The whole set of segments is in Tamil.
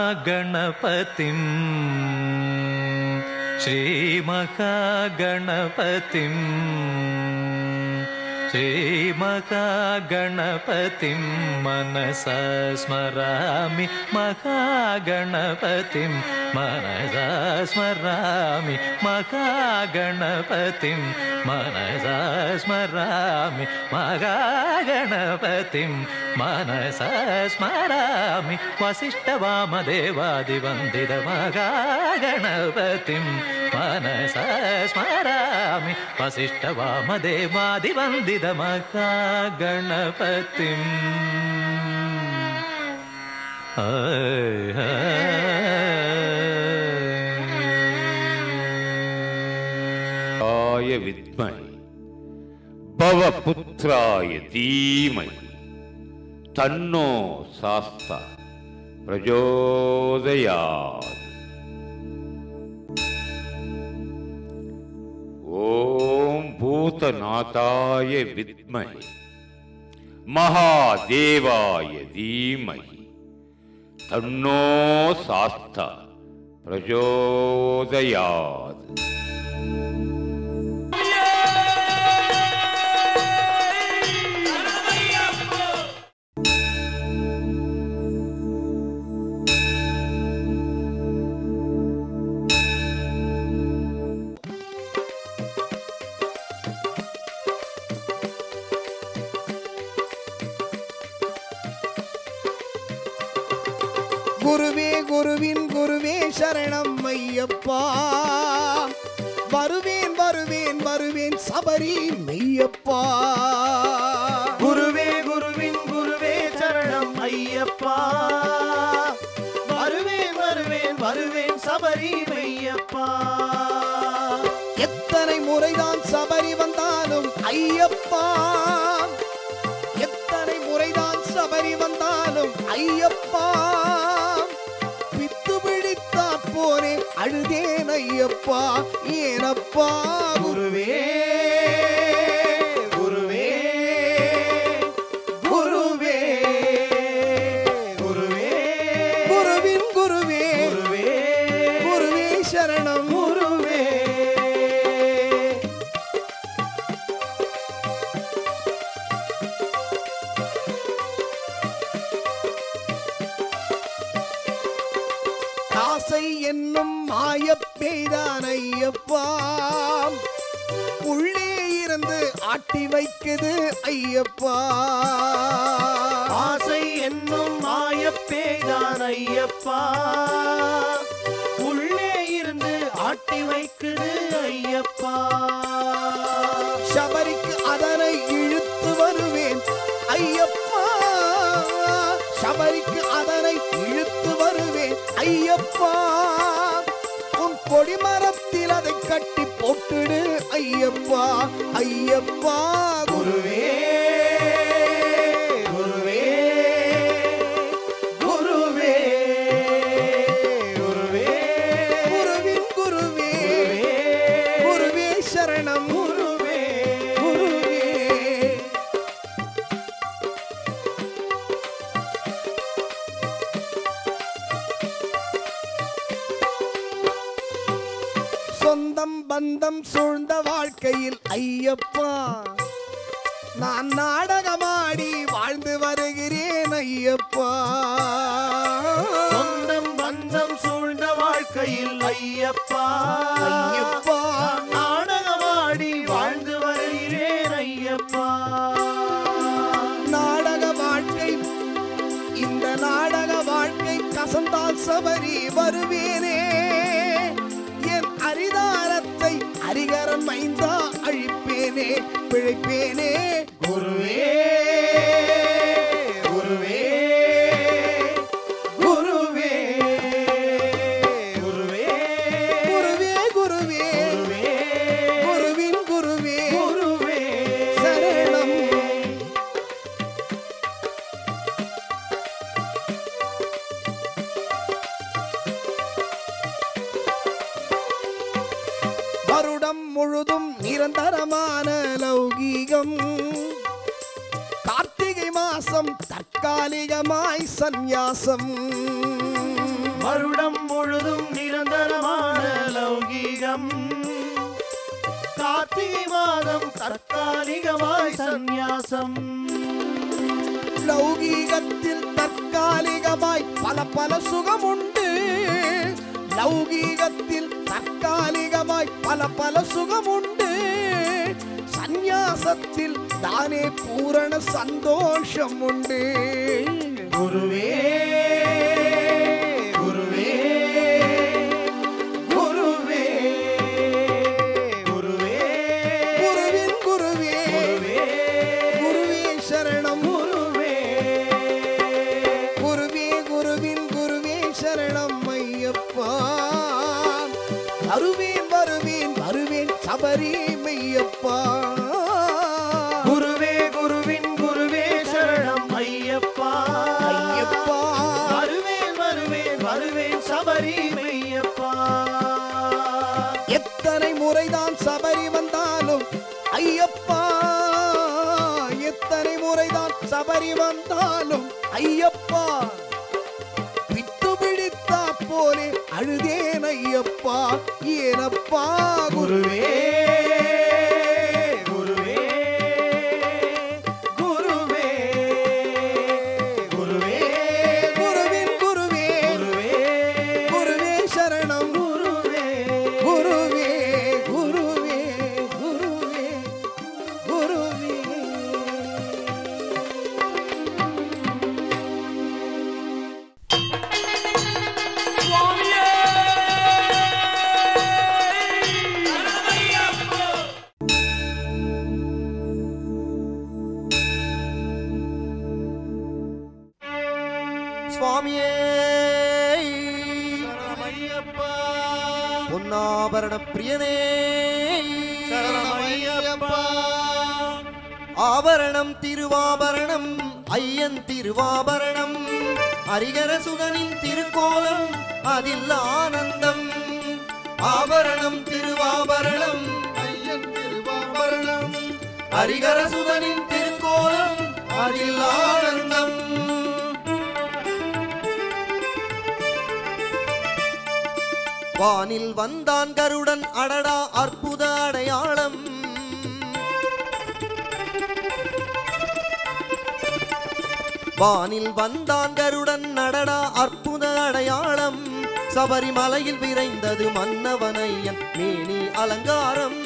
महागणपतिं श्रीमहागणपतिं श्रीमहागणपतिं मनसा स्मरामि महागणपतिं मनसा स्मरामि महागणपतिं मनसा स्मरामि महागणपतिं मनसा स्मरामि वसिष्ठवामदेवादिवन्दित महागणपतिं मनसा स्मरामि वसिष्ठवामदेवादिवन्दित महागणपतिं आय विद्महे भवपुत्राय धीमहि तन्नो शास्ता प्रचोदयात्। ओम भूतनाथाय विद्महे महादेवाय धीमहि तन्नो शास्ता प्रचोदयात्। குருவே குருவின் குருவே சரணம் ஐயப்பா, வருவேன் வருவேன் வருவேன் சபரி மெய்யப்பா. குருவே குருவின் குருவே சரணம் ஐயப்பா, வருவேன் வருவேன் வருவேன் சபரி மெய்யப்பா. எத்தனை முறைதான் சபரி வந்தாலும் ஐயப்பா, எத்தனை முறைதான் சபரி வந்தாலும் ஐயப்பா, பித்து பிடித்தா போனே அழுதேன் ஐயப்பா. ஏனப்பா குருவே குருவே குருவே குருவே குருவின் குருவே குருவே குருவே சரணம் குருவே. ஆசை என்னும் மாயப்பேய்தான் ஐயப்பா, உள்ளே இருந்து ஆட்டி வைக்குது ஐயப்பா. ஆசை என்னும் மாயப்பேய்தான் ஐயப்பா, உள்ளே இருந்து ஆட்டி வைக்குது ஐயப்பா. சபரிக்கு அதனை இழுத்து வருவேன் ஐயப்பா, சபரிக்கு அதனை இழுத்து வருவேன் ஐயப்பா. உன் கொடிமரத்தில் அதை கட்டி போட்டுடு ஐயப்பா. ஐயப்பா குருவே குருவே குருவே குருவே குருவின் குருவே குருவே சரணம் குருவே குருவே. சொந்தம் பந்தம் சூழ்ந்த வாழ்க்கையில் ஐயப்பா, நான் நாடகமாடி வாழ்ந்து வருகிறேன் ஐயப்பா. சொந்தம் பந்தம் சூழ்ந்த வாழ்க்கையில் ஐயப்பா, ஐயப்பா நாடகமாடி வாழ்ந்து வருகிறேன் ஐயப்பா. நாடக வாழ்க்கை, இந்த நாடக வாழ்க்கை கசந்தால் சபரி வருவேனே, நிரந்தரமான லௌகீகம். கார்த்திகை மாசம் தற்காலிகமாய் சந்நியாசம். வருடம் முழுதும் நிரந்தரமான லௌகீகம். கார்த்திகை மாதம் தற்காலிகமாய் சந்நியாசம். லௌகீகத்தில் தற்காலிகமாய் பல பல சுகம் உண்டு. லௌகீகத்தில் தற்காலிகமாய் பல பல சுகம் உண்டு. சந்நியாசத்தில் தானே பூரண சந்தோஷம் உண்டு. குருவே குருவே குருவே குருவே குருவின் குருவே குருவே சரணம். குருவே குருவே குருவின் குருவே சரணம் ஐயப்பா. வருவேன் வருவேன் வருவேன் சபரி மெய்யப்பா. குருவே குருவின் குருவே சரணம் ஐயப்பா. ஐயப்பா வருவேன் வருவேன் வருவேன் சபரி மெய்யப்பா. எத்தனை முறைதான் சபரி வந்தாலும் ஐயப்பா. எத்தனை முறைதான் சபரி வந்தாலும் ஐயப்பா. விட்டு பிடித்தா போலே அழுதேன் ஐயப்பா. ஏனப்பா குருவே குருவே குருவே குருவே குருவின் குருவே குருவே குருவே சரணம். குருவே குருவே குருவே குருவே குருவே. சுவாமியே சரணமையப்பா பொன்னாபரண பிரியனே சரணமையப்பா ஆபரணம் திருவாபரணம் ஐயன் திருவாபரணம் ஹரிகர சுதனின் திருக்கோலம் அதில் ஆனந்தம். ஆபரணம் திருவாபரணம் ஐயன் திருவாபரணம் ஹரிகர சுதனின் திருக்கோலம் அதில் ஆனந்தம். வானில் வந்தான் கருடன் அடடா அற்புத அடையாளம். வானில் வந்தான் கருடன் அடடா அற்புத அடையாளம். சபரிமலையில் விரைந்தது மன்னவனையன் மேனி அலங்காரம்.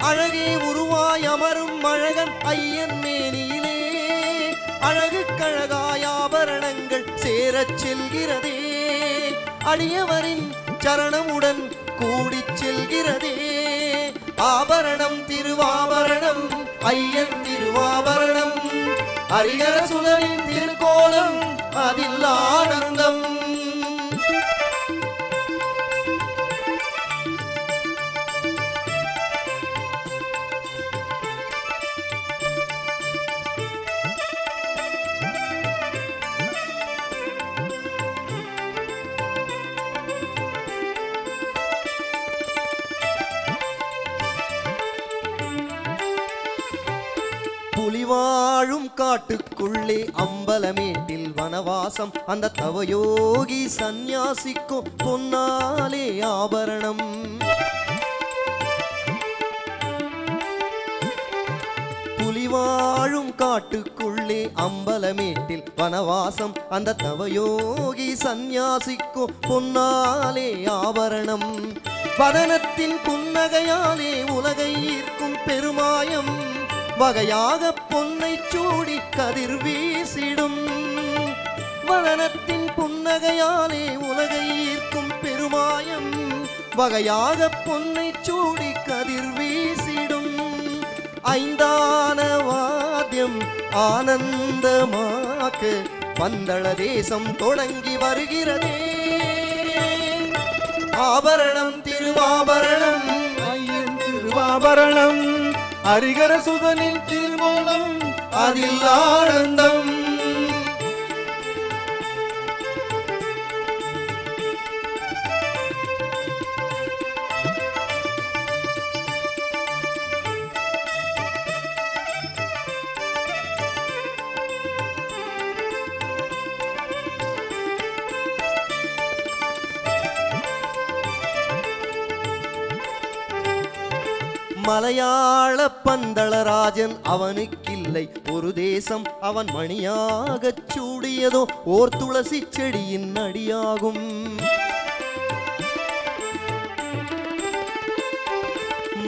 அழகே உருவாய் அமரும் அழகன் ஐயன் மேனியிலே. அழகு கழகாய் ஆபரணங்கள் சேரச் செல்கிறதே. அடியவரின் சரணமுடன் கூடிச் செல்கிறதே. ஆபரணம் திருவாபரணம் ஐயன் திருவாபரணம் ஹரிகர சுதனின் திருக்கோலம் அதில் ஆனந்தம். புலிவாழும் காட்டுக்குள்ளே அம்பலமேட்டில் வனவாசம். அந்த தவயோகி சந்நியாசிக்கும் பொன்னாலே ஆபரணம். புலிவாழும் காட்டுக்குள்ளே அம்பலமேட்டில் வனவாசம். அந்த தவயோகி சந்நியாசிக்கும் பொன்னாலே ஆபரணம். வதனத்தின் புன்னகையாலே உலகை ஈர்க்கும் பெருமாயம். வகையாக பொன்னை சூடி கதிர் வீசிடும். வதனத்தின் புன்னகையாலே உலகை ஈர்க்கும் பெருமாயம். வகையாக பொன்னை சூடி கதிர் வீசிடும். ஐந்தான வாத்தியம் ஆனந்தமாக்க பந்தள தேசம் தொடங்கி வருகிறதே. ஆபரணம் திருவாபரணம் ஐயன் திருவாபரணம் ஹரிகர சுதனின் திருக்கோலம் அதில் ஆனந்தம். மலையாள பந்தளராஜன் அவனுக்கில்லை ஒரு தேசம், அவன் மணியாகச் சூடியதோ ஓர் துளசி செடியின் அடியாகும்.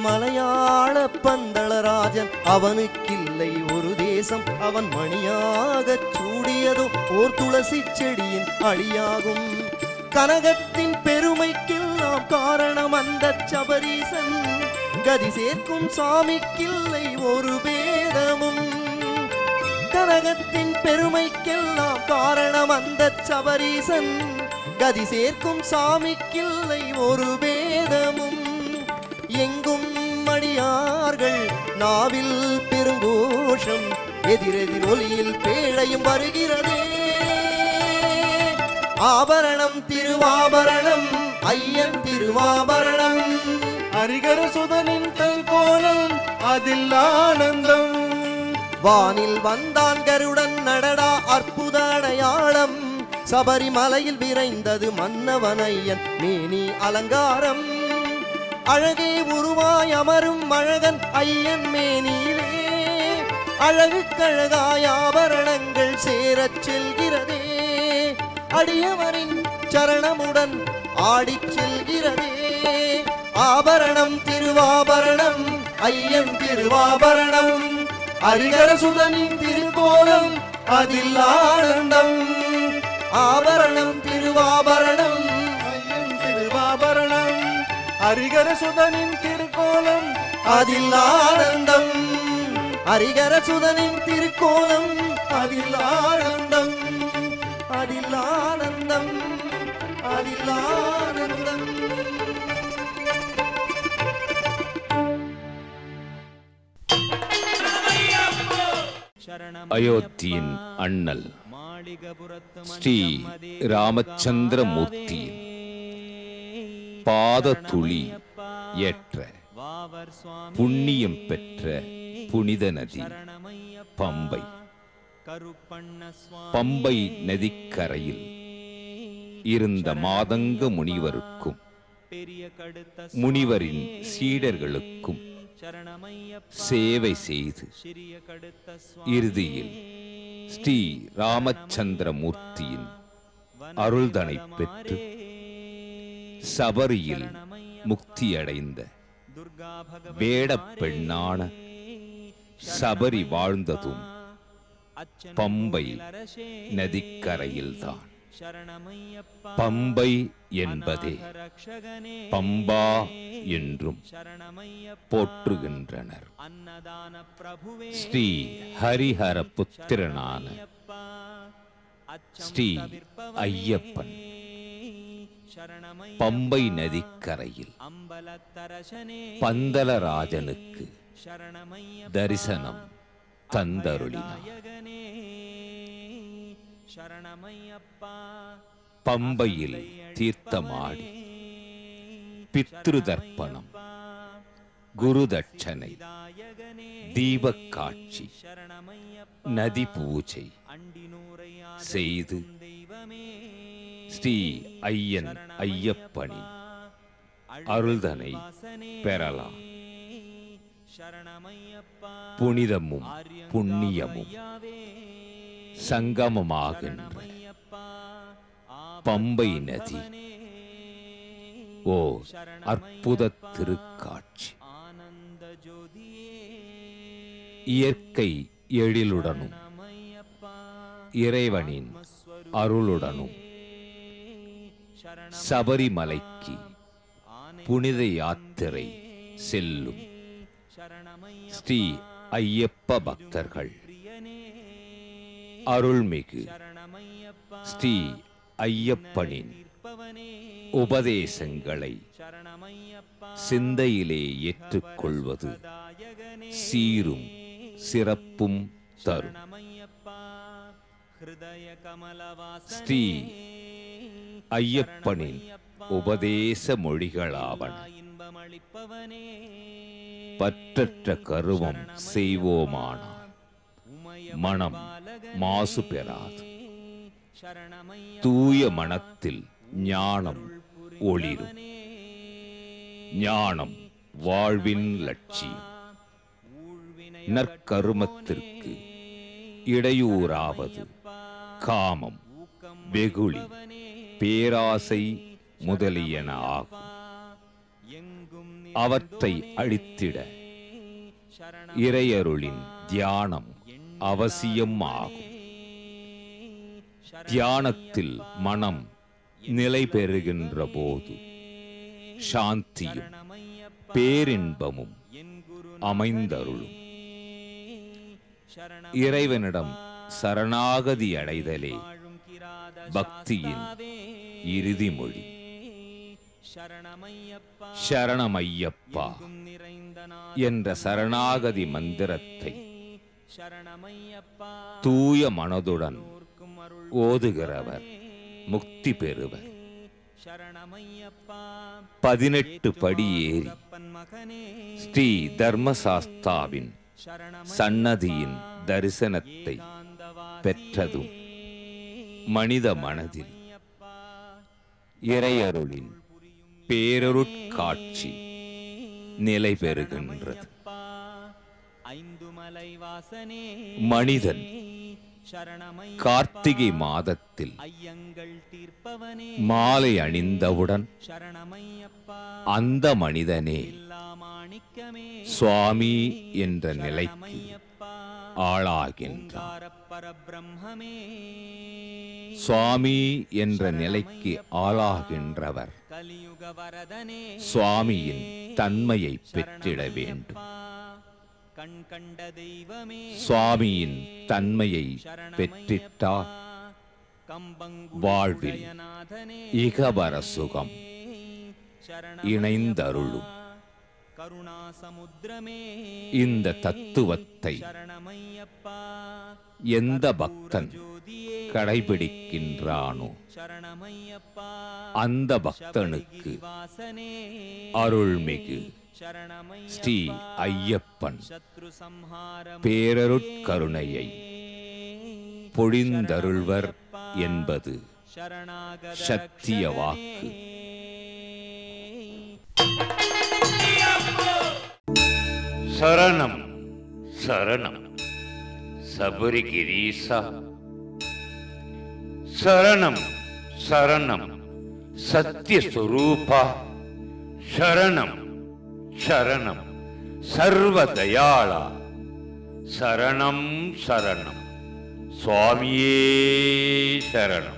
மலையாள பந்தளராஜன் அவனுக்கில்லை ஒரு தேசம், அவன் மணியாகச் சூடியதோ ஓர் துளசி செடியின் அடியாகும். கனகத்தின் பெருமைக்கெல்லாம் காரணம் அந்த சபரீசன், கதி சேர்க்கும் சாமிக்கில்லை ஒரு பேதமும். கனகத்தின் பெருமைக்கெல்லாம் காரணம் அந்த சபரீசன், கதி சேர்க்கும் சாமிக்கில்லை ஒரு பேதமும். எங்கும் அடியார்கள் நாவில் பெருங்கோஷம், எதிரெதிர் ஒலியில் பேழையும் வருகிறதே. ஆபரணம் திருவாபரணம் ஐயன் திருவாபரணம், ஹரிகர சுதனின் கைகோலம் அதில் ஆனந்தம். வானில் வந்தான் கருடன் நடடா அற்புத அடையாளம், சபரிமலையில் விரைந்தது மன்னவனையன் மேனி அலங்காரம். அழகே உருவாய் அமரும் அழகன் ஐயன் மேனியிலே, அழகுக்கழகாய் ஆபரணங்கள் சேரச் செல்கிறதே. அடியவரின் சரணமுடன் ஆடிச் செல்கிறதே. ஆபரணம் திருவாபரணம் ஐயன் திருவாபரணம், ஹரிகர சுதனின் திருக்கோலம் அதில் ஆனந்தம். ஆபரணம் திருவாபரணம் ஐயன் திருவாபரணம், ஹரிகர சுதனின் திருக்கோலம் அதில் ஆனந்தம். ஹரிகர சுதனின் திருக்கோலம் அதில் ஆனந்தம், அதில் ஆனந்தம், அதில் ஆனந்தம். அயோத்தியின் அண்ணல் ஸ்ரீ ராமச்சந்திரமூர்த்தியின் பாதத்துளி ஏற்ற புண்ணியம் பெற்ற புனித நதி பம்பை. பம்பை நதிக்கரையில் இருந்த மாதங்க முனிவருக்கும் முனிவரின் சீடர்களுக்கும் சேவை செய்து இறுதியில் ஸ்ரீ ராமச்சந்திரமூர்த்தியின் அருள்தனை பெற்று சபரியில் முக்தியடைந்த வேடப் பெண்ணான சபரி வாழ்ந்ததும் பம்பை நதிக்கரையில்தான். பம்பை என்பதே பம்பா என்றும் போற்றுகின்றனர். ஸ்ரீ ஹரிஹர புத்திரனான ஸ்ரீ ஐயப்பன் பம்பை நதிக்கரையில் பந்தலராஜனுக்கு தரிசனம் தந்தருளினார். பம்பையில் தீர்த்தமாடி பித்ருதர்ப்பணம், குருதட்சணை, தீபக்காட்சி, நதி பூஜை செய்து ஸ்ரீ ஐயன் ஐயப்பனின் அருள்தனை பெறலாம். புனிதமும் புண்ணியமும் சங்கமமாகின்ற பம்பை நதி ஓ அற்புத திருக்காட்சி. இயற்கை எழிலுடனும் இறைவனின் அருளுடனும் சபரிமலைக்கு புனித யாத்திரை செல்லும் ஸ்ரீ ஐயப்ப பக்தர்கள் அருள்மிகு ஸ்ரீ ஐயப்பனின் உபதேசங்களை சிந்தையிலே ஏற்றுக்கொள்வது சீரும் சிறப்பும் தரும். ஸ்ரீ ஐயப்பனின் உபதேச மொழிகளாவன: பற்றற்ற கருவம் செய்வோமானால் மனம் மாசு பெறாது. தூய மனத்தில் ஞானம் ஒளிரும். ஞானம் வாழ்வின் லட்சியம். நற்கருமத்திற்கு இடையூறாவது காமம், வெகுளி, பேராசை முதலியன ஆகும். அவற்றை அழித்திட இறையருளின் தியானம் அவசியம் ஆகும். தியானத்தில் மனம் நிலை பெறுகின்ற போது சாந்தியும் பேரின்பமும் அமைந்தருளும். இறைவனிடம் சரணாகதி அடைதலே பக்தியின் இறுதிமொழி. சரணமையப்பா என்ற சரணாகதி மந்திரத்தை தூய மனதுடன் ஓதுகிறவர் முக்தி பெறுவர். 18 படி ஏறி ஸ்ரீ தர்மசாஸ்தாவின் சன்னதியின் தரிசனத்தை பெற்றதும் மனித மனதில் இறையருளின் பேரருட்காட்சி நிலை பெறுகின்றது. மனிதன் கார்த்திகை மாதத்தில் மாலை அணிந்தவுடன் அந்த மனிதனே சுவாமி என்ற நிலைக்கு ஆளாகின்றான். சுவாமி என்ற நிலைக்கு ஆளாகின்றவர் சுவாமியின் தன்மையை பெற்றிட வேண்டும். சுவாமியின் தன்மையை பெற்றிட்டால் வாழ்வில் இகபர சுகம் இணைந்தருளும். இந்த தத்துவத்தை எந்த பக்தன் கடைபிடிக்கின்றானோ அந்த பக்தனுக்கு அருள்மிகு ஸ்ரீ ஐயப்பன் பேரருட்கருணையை பொழிந்தருள்வர் என்பது சத்திய வாக்கு. சரணம் சரணம் சபரிகிரீசா. சரணம் சரணம் சத்யஸ்வரூபா. சரணம் சரணம் சர்வதயாளா. சரணம் சரணம் சுவாமியே சரணம்.